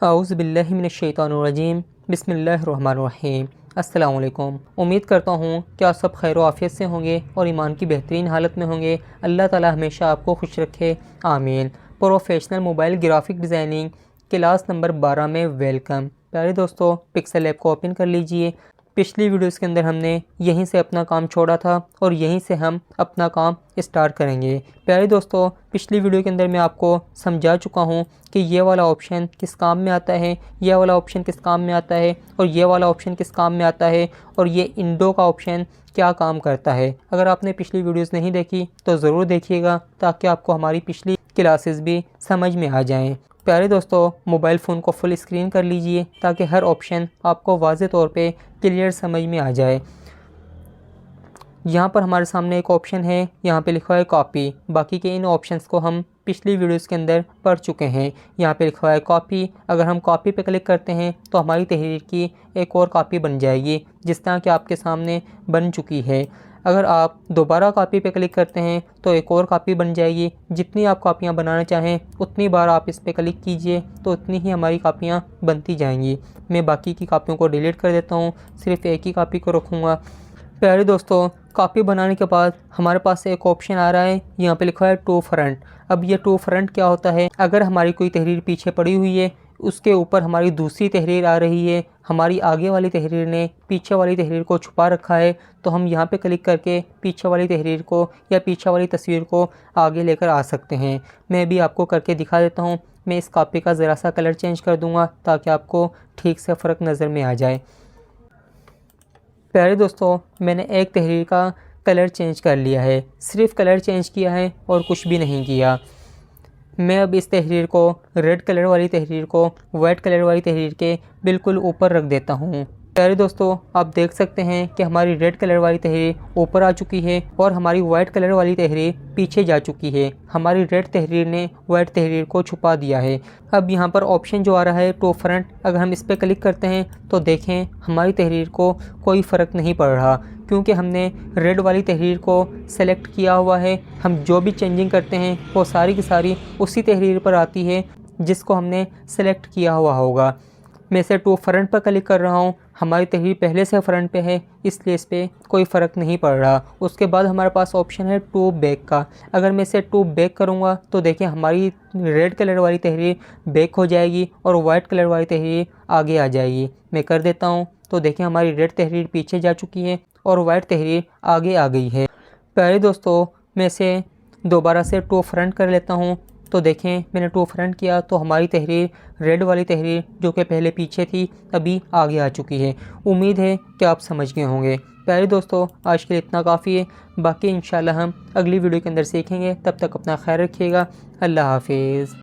औज़ु बिल्लाहि मिनश्शैतानिर्रजीम बिस्मिल्लाहिर्रहमानिर्रहीम। अस्सलाम वालेकुम। उम्मीद करता हूँ कि आप सब खैर आफ़ियत से होंगे और ईमान की बेहतरीन हालत में होंगे। अल्लाह ताला हमेशा आपको खुश रखे, आमीन। Professional mobile graphic designing class number 12 में वेलकम। प्यारे दोस्तों, पिक्सेल ऐप को ओपन कर लीजिए। पिछली वीडियोस के अंदर हमने यहीं से अपना काम छोड़ा था और यहीं से हम अपना काम स्टार्ट करेंगे। प्यारे दोस्तों, पिछली वीडियो के अंदर मैं आपको समझा चुका हूँ कि ये वाला ऑप्शन किस काम में आता है, ये वाला ऑप्शन किस काम में आता है और ये वाला ऑप्शन किस काम में आता है और ये इंडो का ऑप्शन क्या काम करता है। अगर आपने पिछली वीडियोस नहीं देखी तो ज़रूर देखिएगा ताकि आपको हमारी पिछली क्लासेस भी समझ में आ जाएं। प्यारे दोस्तों, मोबाइल फ़ोन को फुल स्क्रीन कर लीजिए ताकि हर ऑप्शन आपको वाज़े तौर पे क्लियर समझ में आ जाए। यहाँ पर हमारे सामने एक ऑप्शन है, यहाँ पे लिखा है कॉपी। बाकी के इन ऑप्शंस को हम पिछली वीडियोस के अंदर पढ़ चुके हैं। यहाँ पे लिखा है कॉपी। अगर हम कॉपी पे क्लिक करते हैं तो हमारी तहरीर की एक और कॉपी बन जाएगी, जिस तरह कि आपके सामने बन चुकी है। अगर आप दोबारा कॉपी पे क्लिक करते हैं तो एक और कॉपी बन जाएगी। जितनी आप कॉपियाँ बनाना चाहें उतनी बार आप इस पर क्लिक कीजिए तो उतनी ही हमारी कॉपियाँ बनती जाएंगी। मैं बाकी की कॉपियों को डिलीट कर देता हूँ, सिर्फ एक ही कॉपी को रखूँगा। प्यारे दोस्तों, कॉपी बनाने के बाद हमारे पास एक ऑप्शन आ रहा है, यहाँ पे लिखा है टू फ्रंट। अब ये टू फ्रंट क्या होता है? अगर हमारी कोई तहरीर पीछे पड़ी हुई है, उसके ऊपर हमारी दूसरी तहरीर आ रही है, हमारी आगे वाली तहरीर ने पीछे वाली तहरीर को छुपा रखा है, तो हम यहाँ पे क्लिक करके पीछे वाली तहरीर को या पीछे वाली तस्वीर को आगे लेकर आ सकते हैं। मैं भी आपको करके दिखा देता हूँ। मैं इस कॉपी का ज़रा सा कलर चेंज कर दूँगा ताकि आपको ठीक से फ़र्क नज़र में आ जाए। प्यारे दोस्तों, मैंने एक तहरीर का कलर चेंज कर लिया है, सिर्फ कलर चेंज किया है और कुछ भी नहीं किया। मैं अब इस तहरीर को, रेड कलर वाली तहरीर को वाइट कलर वाली तहरीर के बिल्कुल ऊपर रख देता हूँ। प्यारे दोस्तों, आप देख सकते हैं कि हमारी रेड कलर वाली तहरीर ऊपर आ चुकी है और हमारी वाइट कलर वाली तहरीर पीछे जा चुकी है। हमारी रेड तहरीर ने वाइट तहरीर को छुपा दिया है। अब यहाँ पर ऑप्शन जो आ रहा है टू फ्रंट, अगर हम इस पर क्लिक करते हैं तो देखें हमारी तहरीर को कोई फ़र्क नहीं पड़ रहा, क्योंकि हमने रेड वाली तहरीर को सेलेक्ट किया हुआ है। हम जो भी चेंजिंग करते हैं वो सारी की सारी उसी तहरीर पर आती है जिसको हमने सेलेक्ट किया हुआ होगा। मैं इसे टू फ्रंट पर क्लिक कर रहा हूँ। हमारी तहरीर पहले से फ्रंट पे है, इसलिए इस पर कोई फ़र्क नहीं पड़ रहा। उसके बाद हमारे पास ऑप्शन है टू बैक का। अगर मैं इसे टू बैक करूँगा तो देखिए हमारी रेड कलर वाली तहरीर बैक हो जाएगी और वाइट कलर वाली तहरीर आगे आ जाएगी। मैं कर देता हूँ तो देखिए हमारी रेड तहरीर पीछे जा चुकी है और वाइट तहरीर आगे आ गई है। प्यारे दोस्तों, मैं इसे दोबारा से टू फ्रंट कर लेता हूँ तो देखें मैंने टू फ्रंट किया तो हमारी तहरीर, रेड वाली तहरीर जो कि पहले पीछे थी, अभी आगे आ चुकी है। उम्मीद है कि आप समझ गए होंगे। प्यारे दोस्तों, आज के लिए इतना काफ़ी है। बाकी इंशाल्लाह हम अगली वीडियो के अंदर सीखेंगे। तब तक अपना ख्याल रखिएगा। अल्लाह हाफिज़।